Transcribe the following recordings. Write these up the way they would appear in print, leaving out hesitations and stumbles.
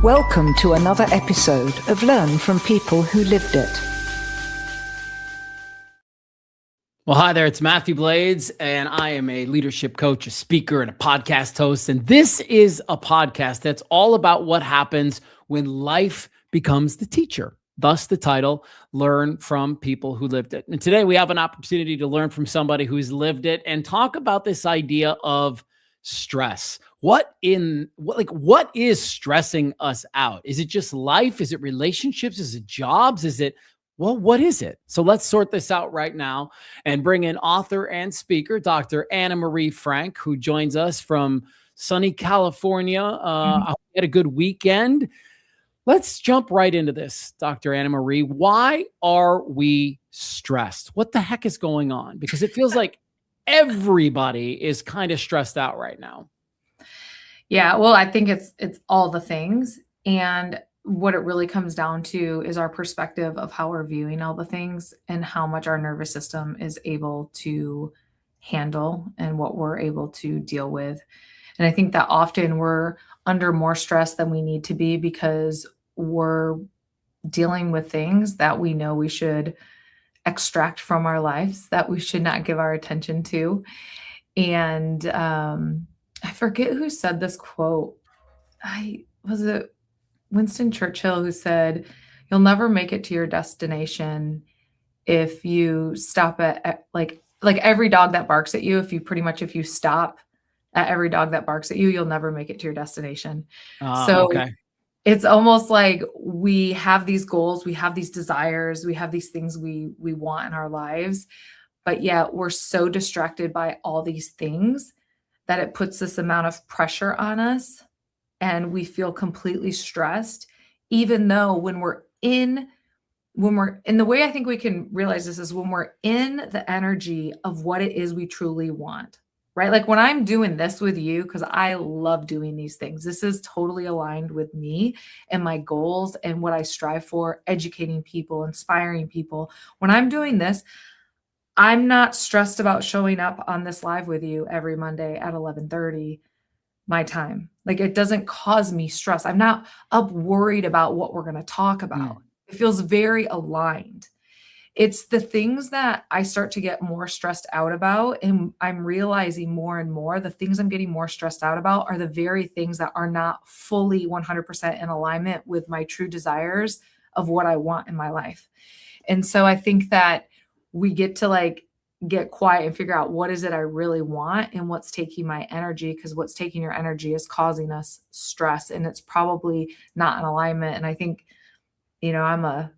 Welcome to another episode of Learn from People Who Lived It. Well, hi there. It's Matthew Blades, and I am a leadership coach, a speaker, and a podcast host. And this is a podcast that's all about what happens when life becomes the teacher. Thus the title, Learn from People Who Lived It. And today we have an opportunity to learn from somebody who's lived it and talk about this idea of stress. What is stressing us out? Is it just life? Is it relationships? Is it jobs? What is it? So let's sort this out right now and bring in author and speaker, Dr. Anna Marie Frank, who joins us from sunny California. I hope you had a good weekend. Let's jump right into this, Dr. Anna Marie. Why are we stressed? What the heck is going on? Because it feels like everybody is kind of stressed out right now. Yeah, well, I think it's all the things. And what it really comes down to is our perspective of how we're viewing all the things and how much our nervous system is able to handle and what we're able to deal with. And I think that often we're under more stress than we need to be because we're dealing with things that we know we should extract from our lives, that we should not give our attention to. And I forget who said this quote. Was it Winston Churchill who said, "You'll never make it to your destination if you stop at like every dog that barks at you. If you stop at every dog that barks at you, you'll never make it to your destination." Okay. It's almost like we have these goals, we have these desires, we have these things we want in our lives, but yet we're so distracted by all these things that it puts this amount of pressure on us and we feel completely stressed, even though when we're in the way I think we can realize this is when we're in the energy of what it is we truly want, right? Like when I'm doing this with you, because I love doing these things, this is totally aligned with me and my goals and what I strive for, educating people, inspiring people. When I'm doing this, I'm not stressed about showing up on this live with you every Monday at 11:30 my time. Like it doesn't cause me stress. I'm not up worried about what we're going to talk about. It feels very aligned. It's the things that I start to get more stressed out about. And I'm realizing more and more the things I'm getting more stressed out about are the very things that are not fully 100% in alignment with my true desires of what I want in my life. And so I think that we get to get quiet and figure out what is it I really want and what's taking my energy, because what's taking your energy is causing us stress and it's probably not in alignment. And I think, I'm a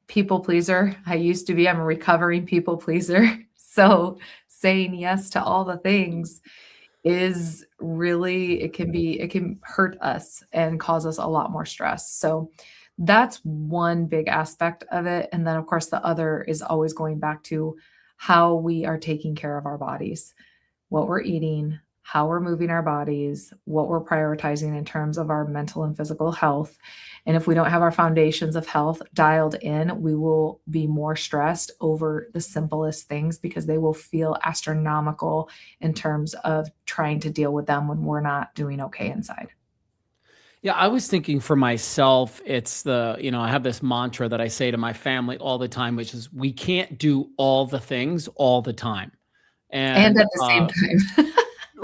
people pleaser. I'm a recovering people pleaser. So saying yes to all the things is really, it can hurt us and cause us a lot more stress. So that's one big aspect of it. And then of course the other is always going back to how we are taking care of our bodies, what we're eating, how we're moving our bodies, what we're prioritizing in terms of our mental and physical health. And if we don't have our foundations of health dialed in, we will be more stressed over the simplest things because they will feel astronomical in terms of trying to deal with them when we're not doing okay inside. Yeah, I was thinking for myself, it's I have this mantra that I say to my family all the time, which is we can't do all the things all the time. And at the same time.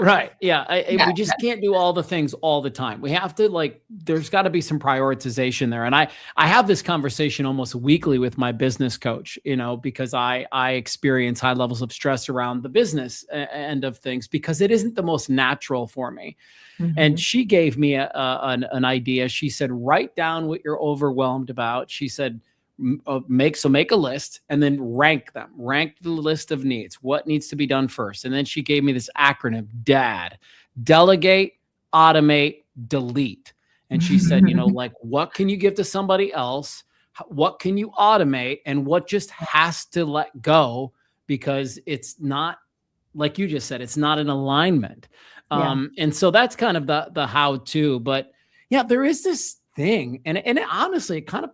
Right. Yeah. We just can't do all the things all the time. We have to there's got to be some prioritization there. And I have this conversation almost weekly with my business coach, because I experience high levels of stress around the business end of things because it isn't the most natural for me. Mm-hmm. And she gave me an idea. She said, write down what you're overwhelmed about. She said, make a list and then rank the list of needs. What needs to be done first? And then she gave me this acronym, DAD: delegate, automate, delete. And she said, what can you give to somebody else? What can you automate? And what just has to let go because it's not, like you just said, it's not in alignment. Yeah. And so that's kind of the how-to, but yeah, there is this thing. And it, honestly, it kind of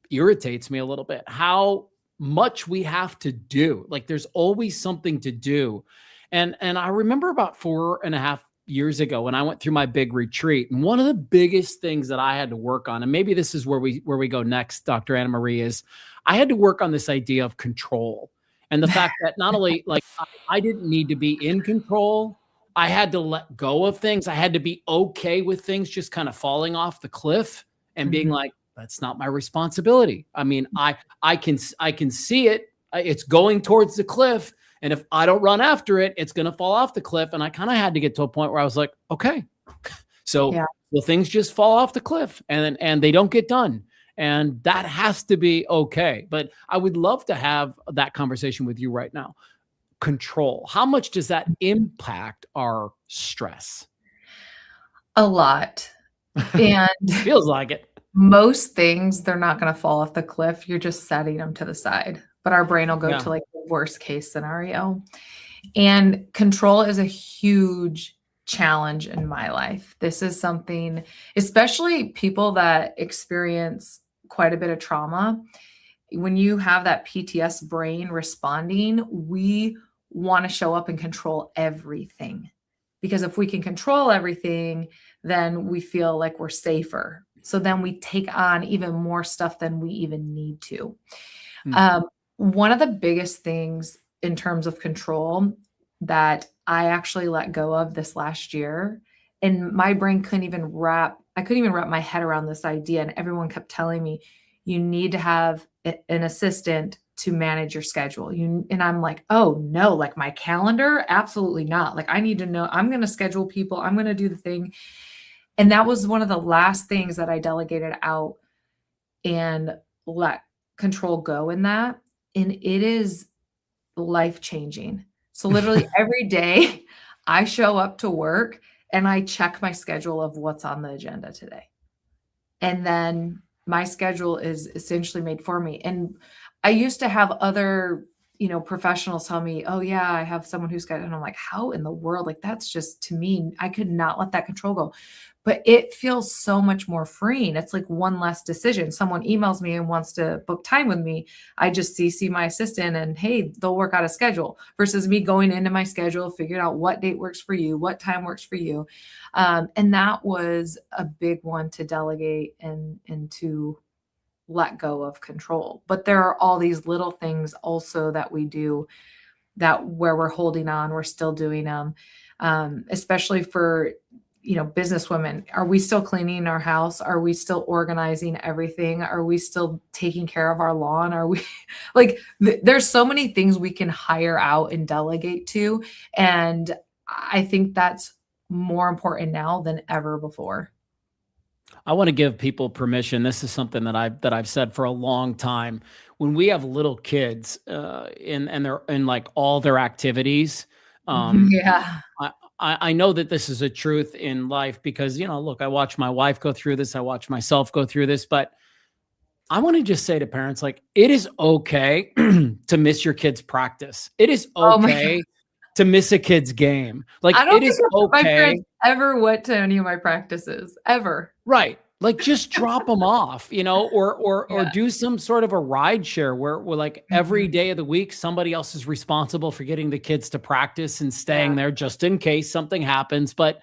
irritates me a little bit how much we have to do. Like there's always something to do. And I remember about 4.5 years ago when I went through my big retreat. And one of the biggest things that I had to work on, and maybe this is where we go next, Dr. Anna Marie, is I had to work on this idea of control and the fact that not only like I didn't need to be in control, I had to let go of things. I had to be okay with things just kind of falling off the cliff and being like, that's not my responsibility. I mean, I can see it. It's going towards the cliff. And if I don't run after it, it's going to fall off the cliff. And I kind of had to get to a point where I was like, okay, so will things just fall off the cliff and they don't get done. And that has to be okay. But I would love to have that conversation with you right now. Control. How much does that impact our stress? A lot. And feels like it. Most things, they're not going to fall off the cliff. You're just setting them to the side. But our brain will go to like the worst case scenario. And control is a huge challenge in my life. This is something, especially people that experience quite a bit of trauma. When you have that PTS brain responding, we want to show up and control everything. Because if we can control everything, then we feel like we're safer. So then we take on even more stuff than we even need to. One of the biggest things in terms of control that I actually let go of this last year, and my brain couldn't even wrap my head around this idea. And everyone kept telling me, you need to have an assistant to manage your schedule. And I'm like, oh no, like my calendar? Absolutely not. Like I need to know, I'm going to schedule people. I'm going to do the thing. And that was one of the last things that I delegated out and let control go in that. And it is life-changing. So literally every day I show up to work and I check my schedule of what's on the agenda today. And then my schedule is essentially made for me. And I used to have other, professionals tell me, oh yeah, I have someone who's got, and I'm like, how in the world? Like, that's just, to me, I could not let that control go. But it feels so much more freeing. It's like one less decision. Someone emails me and wants to book time with me. I just CC my assistant and hey, they'll work out a schedule versus me going into my schedule, figuring out what date works for you, what time works for you. And that was a big one to delegate and to let go of control. But there are all these little things also that we do that where we're holding on, we're still doing them, especially for business women. Are we still cleaning our house? Are we still organizing everything? Are we still taking care of our lawn? Are we like, there's so many things we can hire out and delegate to. And I think that's more important now than ever before. I want to give people permission. This is something that I've said for a long time. When we have little kids, and they're in like all their activities, I know that this is a truth in life because, look, I watch my wife go through this. I watch myself go through this, but I want to just say to parents, like, it is okay to miss your kid's practice. It is okay to miss a kid's game. Like, I don't it is think okay. My parents ever went to any of my practices ever. Right. Like just drop them off, or do some sort of a ride share where like every day of the week, somebody else is responsible for getting the kids to practice and staying there just in case something happens. But,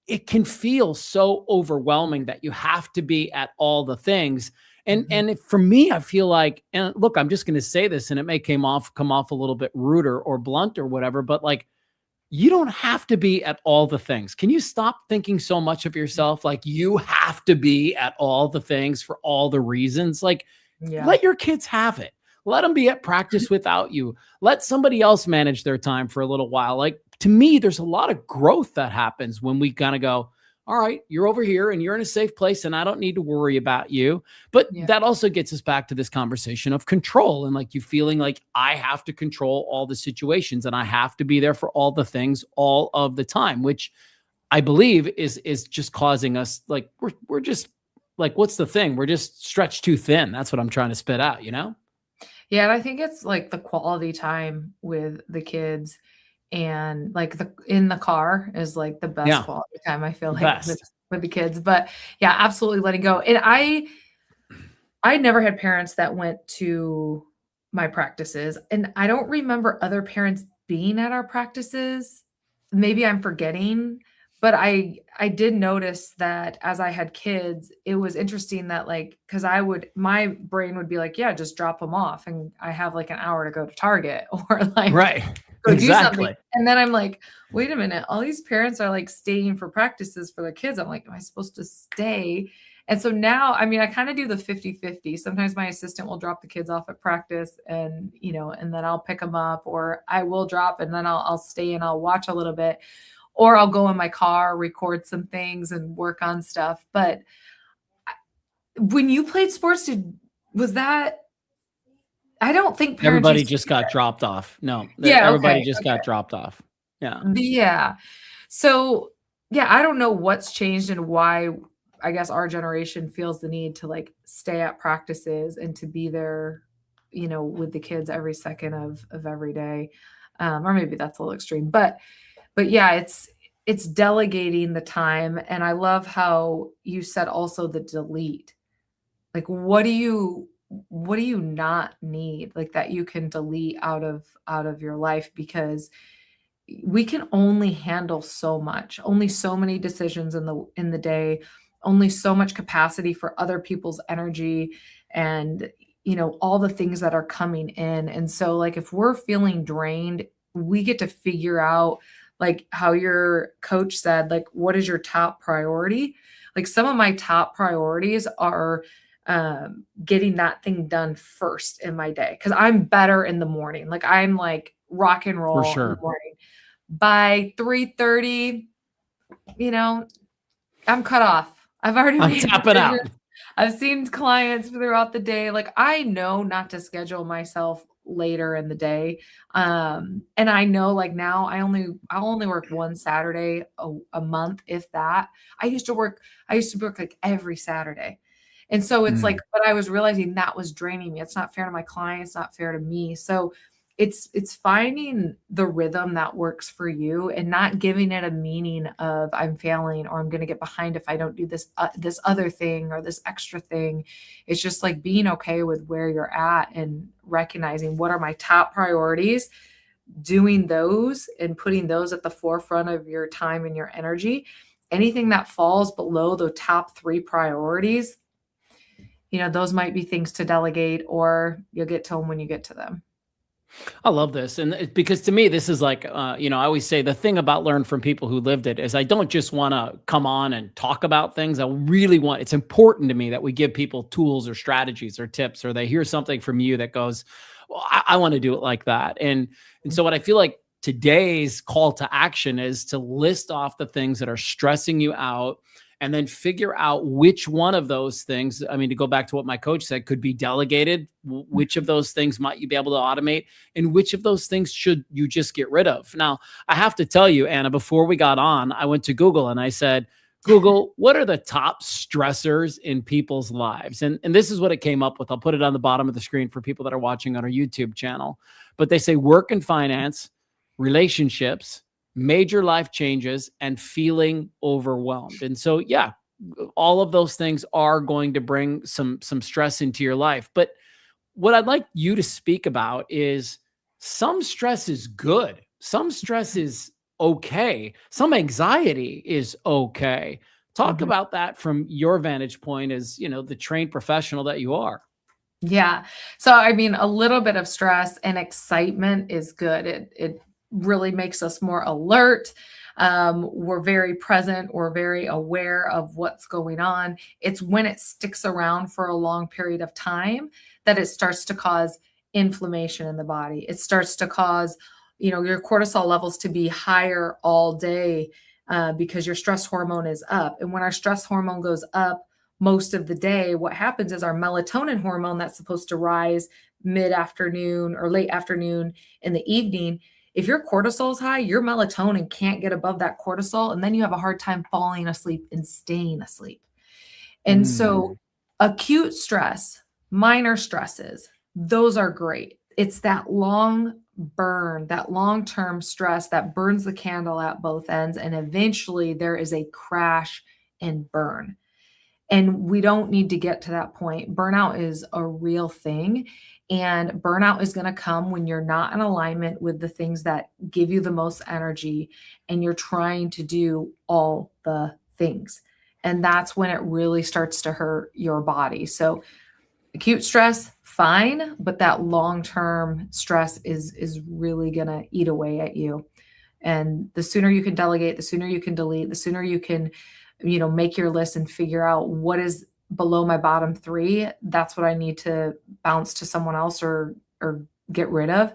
it can feel so overwhelming that you have to be at all the things. And for me, I feel like, and look, I'm just going to say this and it may come off a little bit ruder or blunt or whatever, but like, you don't have to be at all the things. Can you stop thinking so much of yourself? Like you have to be at all the things for all the reasons. Like let your kids have it. Let them be at practice without you. Let somebody else manage their time for a little while. Like to me, there's a lot of growth that happens when we kind of go, all right, you're over here and you're in a safe place and I don't need to worry about you. But that also gets us back to this conversation of control and like you feeling like I have to control all the situations and I have to be there for all the things all of the time, which I believe is just causing us like, we're just like, what's the thing? We're just stretched too thin. That's what I'm trying to spit out, Yeah. And I think it's like the quality time with the kids. And like in the car is like the best quality time I feel like with the kids, but absolutely letting go. And I never had parents that went to my practices and I don't remember other parents being at our practices. maybe I'm forgetting, but I did notice that as I had kids, it was interesting that like, because my brain would be like, yeah, just drop them off, and I have like an hour to go to Target or like Right. go do something. Exactly. And then I'm like, wait a minute, all these parents are like staying for practices for their kids. I'm like, am I supposed to stay? And so now, I mean, I kind of do the 50-50. Sometimes my assistant will drop the kids off at practice and, and then I'll pick them up, or I will drop and then I'll stay and I'll watch a little bit, or I'll go in my car, record some things and work on stuff. But when you played sports, was that, I don't think parents Everybody used to just do got that. dropped off. No, Yeah. everybody Okay. just got dropped off. Yeah. Yeah. So, yeah, I don't know what's changed and why I guess our generation feels the need to like stay at practices and to be there, with the kids every second of every day. Or maybe that's a little extreme, but yeah, it's delegating the time. And I love how you said also the delete. Like what do you not need, like that you can delete out of your life, because we can only handle so much, only so many decisions in the day, only so much capacity for other people's energy, and all the things that are coming in. And so like if we're feeling drained, we get to figure out, like how your coach said, like what is your top priority? Like some of my top priorities are getting that thing done first in my day, because I'm better in the morning. Like I'm like rock and For roll in the sure. morning. By 3:30, I'm cut off. I've already I'm made tapping out. decisions. I've seen clients throughout the day. Like I know not to schedule myself later in the day. And I know like now I'll only work one Saturday a month, if that. I used to work like every Saturday. And so it's like, Mm. but I was realizing that was draining me. It's not fair to my clients, not fair to me. So it's finding the rhythm that works for you and not giving it a meaning of I'm failing or I'm going to get behind if I don't do this other thing or this extra thing. It's just like being okay with where you're at and recognizing what are my top priorities, doing those and putting those at the forefront of your time and your energy. Anything that falls below the top 3 priorities, those might be things to delegate, or you'll get to them when you get to them. I love this. And because to me, this is like, I always say the thing about learn from people who lived it is I don't just want to come on and talk about things. I really want, it's important to me that we give people tools or strategies or tips, or they hear something from you that goes, well, I want to do it like that. And so what I feel like today's call to action is to list off the things that are stressing you out, and then figure out which one of those things, I mean, to go back to what my coach said, could be delegated. Which of those things might you be able to automate, and which of those things should you just get rid of? Now, I have to tell you, Anna, before we got on, I went to Google and I said, Google, what are the top stressors in people's lives? And this is what it came up with. I'll put it on the bottom of the screen for people that are watching on our YouTube channel. But they say work and finance, relationships, major life changes, and feeling overwhelmed. And so, yeah, all of those things are going to bring some stress into your life. But what I'd like you to speak about is some stress is good. Some stress is okay. Some anxiety is okay. Talk Mhm. about that from your vantage point as, the trained professional that you are. Yeah. So, I mean, a little bit of stress and excitement is good. It really makes us more alert. We're very present. We're very aware of what's going on. It's when it sticks around for a long period of time that it starts to cause inflammation in the body. It starts to cause, your cortisol levels to be higher all day, because your stress hormone is up. And when our stress hormone goes up, most of the day, what happens is our melatonin hormone that's supposed to rise mid afternoon or late afternoon in the evening. If your cortisol is high, your melatonin can't get above that cortisol. And then you have a hard time falling asleep and staying asleep. And so Mm. acute stress, minor stresses, those are great. It's that long burn, that long-term stress that burns the candle at both ends. And eventually there is a crash and burn. And we don't need to get to that point. Burnout is a real thing. And burnout is going to come when you're not in alignment with the things that give you the most energy and you're trying to do all the things. And that's when it really starts to hurt your body. So acute stress, fine, but that long-term stress is really going to eat away at you. And the sooner you can delegate, the sooner you can delete, the sooner you can, make your list and figure out what is below my bottom 3. That's what I need to bounce to someone else or get rid of.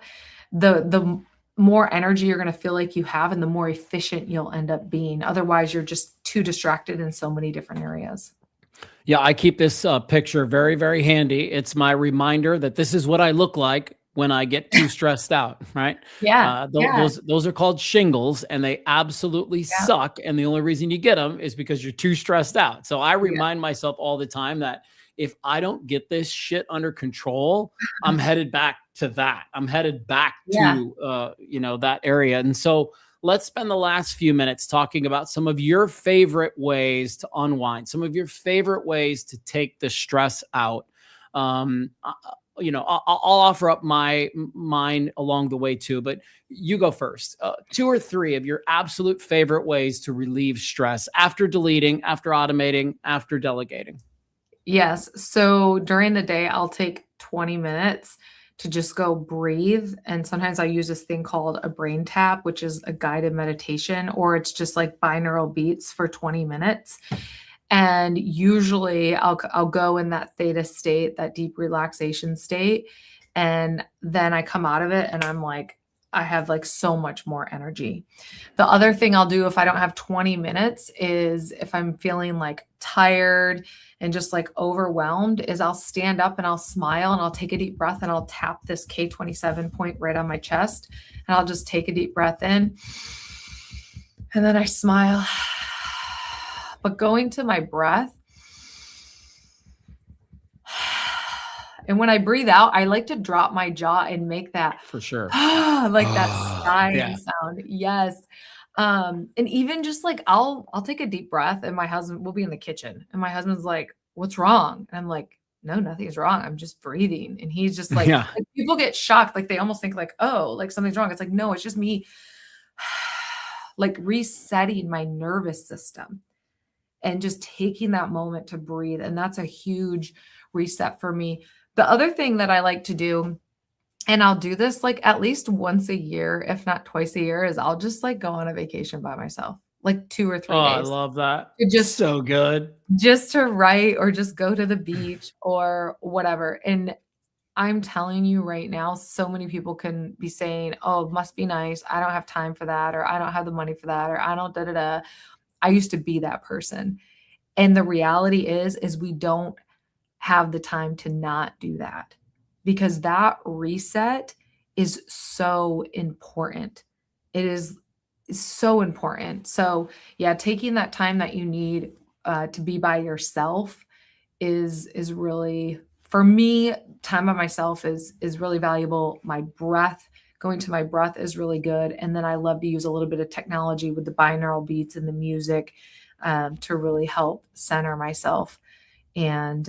The more energy you're going to feel like you have and the more efficient you'll end up being. Otherwise, you're just too distracted in so many different areas. Yeah, I keep this picture very, very handy. It's my reminder that this is what I look like when I get too stressed out, right? Yeah. Those are called shingles, and they absolutely suck. And the only reason you get them is because you're too stressed out. So I remind myself all the time that if I don't get this shit under control, I'm headed back to that. I'm headed back to, that area. And so let's spend the last few minutes talking about some of your favorite ways to unwind, some of your favorite ways to take the stress out. I'll offer up mine along the way too, but you go first. 2 or 3 of your absolute favorite ways to relieve stress after deleting, after automating, after delegating. Yes. So during the day, I'll take 20 minutes to just go breathe. And sometimes I use this thing called a brain tap, which is a guided meditation, or it's just like binaural beats for 20 minutes. And usually I'll go in that theta state, that deep relaxation state. And then I come out of it and I'm like, I have like so much more energy. The other thing I'll do if I don't have 20 minutes is if I'm feeling like tired and just like overwhelmed is I'll stand up and I'll smile and I'll take a deep breath and I'll tap this K27 point right on my chest. And I'll just take a deep breath in and then I smile. But going to my breath, and when I breathe out, I like to drop my jaw and make that for sure, like that sighing sound. Yes. And even just like I'll take a deep breath, and my husband will be in the kitchen, and my husband's like, "What's wrong?" And I'm like, "No, nothing's wrong. I'm just breathing." And he's just like, like people get shocked, like they almost think like, "Oh, like something's wrong." It's like, no, it's just me, like resetting my nervous system. And just taking that moment to breathe. And that's a huge reset for me. The other thing that I like to do, and I'll do this like at least once a year, if not twice a year, is I'll just like go on a vacation by myself, like 2 or 3 days. I love that. It's just so good. Just to write or just go to the beach or whatever. And I'm telling you right now, so many people can be saying, "Oh, it must be nice. I don't have time for that," or "I don't have the money for that," or "I don't da-da-da." I used to be that person. And the reality is we don't have the time to not do that, because that reset is so important. It is so important. So yeah, taking that time that you need to be by yourself is really, for me, time by myself is really valuable. My breath, going to my breath is really good. And then I love to use a little bit of technology with the binaural beats and the music to really help center myself. And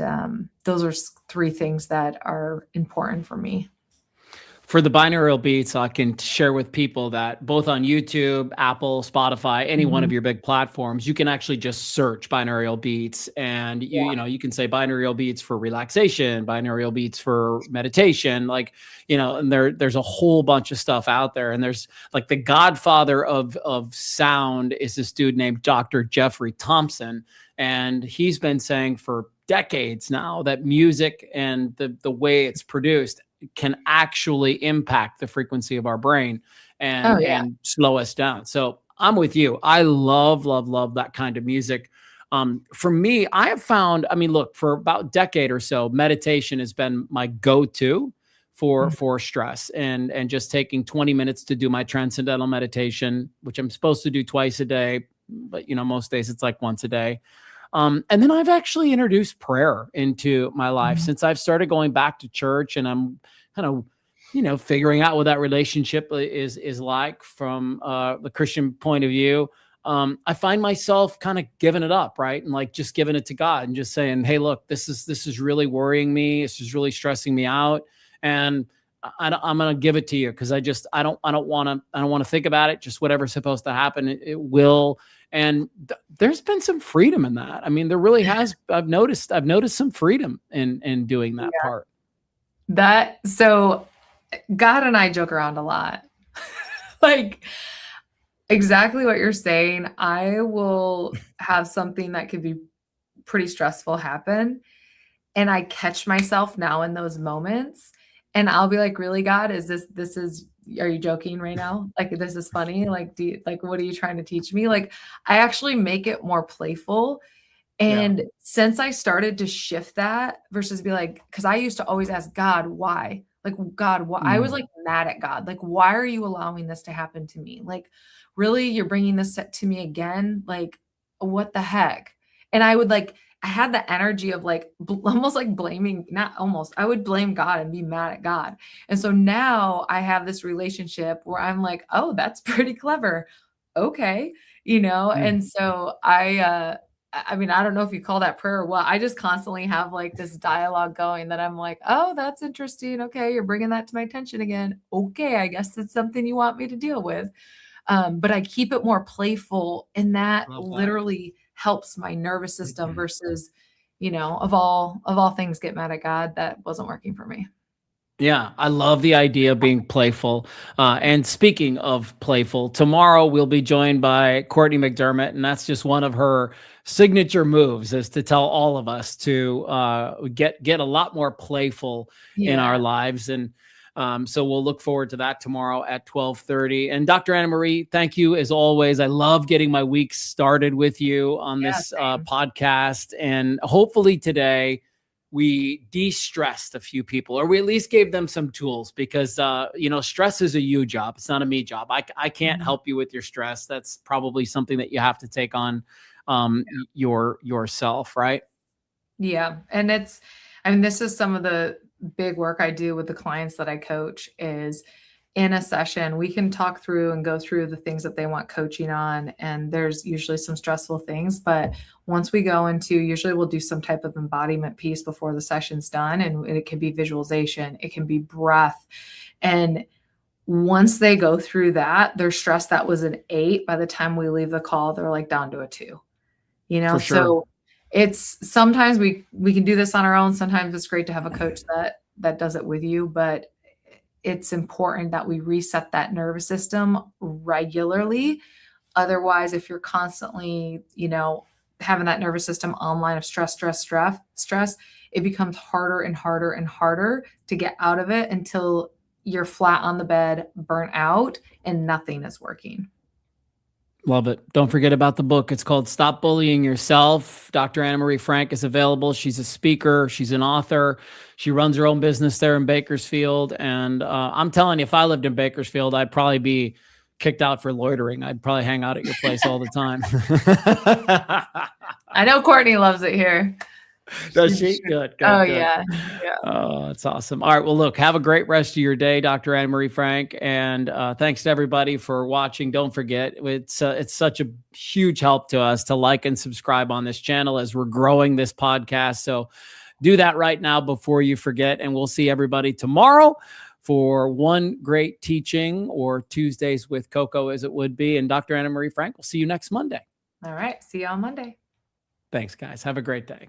those are 3 things that are important for me. For the binaural beats, I can share with people that both on YouTube, Apple, Spotify, any one of your big platforms, you can actually just search binaural beats, and you can say binaural beats for relaxation, binaural beats for meditation, and there's a whole bunch of stuff out there. And there's like the godfather of sound is this dude named Dr. Jeffrey Thompson, and he's been saying for decades now that music and the way it's produced can actually impact the frequency of our brain and slow us down. So I'm with you. I love that kind of music. For me, I have found, look, for about a decade or so, meditation has been my go-to for stress, and just taking 20 minutes to do my transcendental meditation, which I'm supposed to do twice a day, but most days it's like once a day. And then I've actually introduced prayer into my life since I've started going back to church, and I'm kind of, figuring out what that relationship is like from the Christian point of view. I find myself kind of giving it up, right? And like just giving it to God and just saying, hey, look, this is really worrying me. This is really stressing me out. And I'm going to give it to you because I don't want to think about it. Just whatever's supposed to happen, it will. And there's been some freedom in that. I mean, there really has. I've noticed some freedom in doing that part. So God and I joke around a lot. Like exactly what you're saying. I will have something that could be pretty stressful happen. And I catch myself now in those moments. And I'll be like, really, God, are you joking right now? Like, this is funny. Like, what are you trying to teach me? Like, I actually make it more playful. And since I started to shift that versus be like, because I used to always ask God, why? Like, God, why? I was like mad at God. Like, why are you allowing this to happen to me? Like, really, you're bringing this to me again? Like, what the heck? And I had the energy of like, almost like blaming, not almost, I would blame God and be mad at God. And so now I have this relationship where I'm like, oh, that's pretty clever. Okay. And so I mean, I don't know if you call that prayer or what. I just constantly have like this dialogue going that I'm like, oh, that's interesting. Okay. You're bringing that to my attention again. Okay. I guess it's something you want me to deal with. But I keep it more playful, and that literally helps my nervous system versus, of all things, get mad at God. That wasn't working for me. Yeah, I love the idea of being playful. And speaking of playful, tomorrow we'll be joined by Courtney McDermott, and that's just one of her signature moves is to tell all of us to get a lot more playful in our lives. And so we'll look forward to that tomorrow at 12:30. And Dr. Anna Marie, thank you as always. I love getting my week started with you on this podcast, and hopefully today we de-stressed a few people, or we at least gave them some tools, because, stress is a you job. It's not a me job. I can't help you with your stress. That's probably something that you have to take on yourself. Right. Yeah. And this is some of the big work I do with the clients that I coach is in a session, we can talk through and go through the things that they want coaching on. And there's usually some stressful things, but once we go into, usually we'll do some type of embodiment piece before the session's done. And it can be visualization, it can be breath. And once they go through that, their stress that was an 8, by the time we leave the call, they're like down to a 2, For sure. So it's sometimes we can do this on our own. Sometimes it's great to have a coach that does it with you, but it's important that we reset that nervous system regularly. Otherwise, if you're constantly, having that nervous system online of stress, it becomes harder and harder and harder to get out of it until you're flat on the bed, burnt out, and nothing is working. Love it. Don't forget about the book. It's called Stop Bullying Yourself. Dr. Anna Marie Frank is available. She's a speaker. She's an author. She runs her own business there in Bakersfield. And I'm telling you, if I lived in Bakersfield, I'd probably be kicked out for loitering. I'd probably hang out at your place all the time. I know Courtney loves it here. Does she? Good. Oh, good. Yeah. Oh, that's awesome. All right. Well, look, have a great rest of your day, Dr. Anna Marie Frank. And thanks to everybody for watching. Don't forget, it's such a huge help to us to like and subscribe on this channel as we're growing this podcast. So do that right now before you forget. And we'll see everybody tomorrow for one great teaching, or Tuesdays with Coco as it would be. And Dr. Anna Marie Frank, we'll see you next Monday. All right. See you on Monday. Thanks, guys. Have a great day.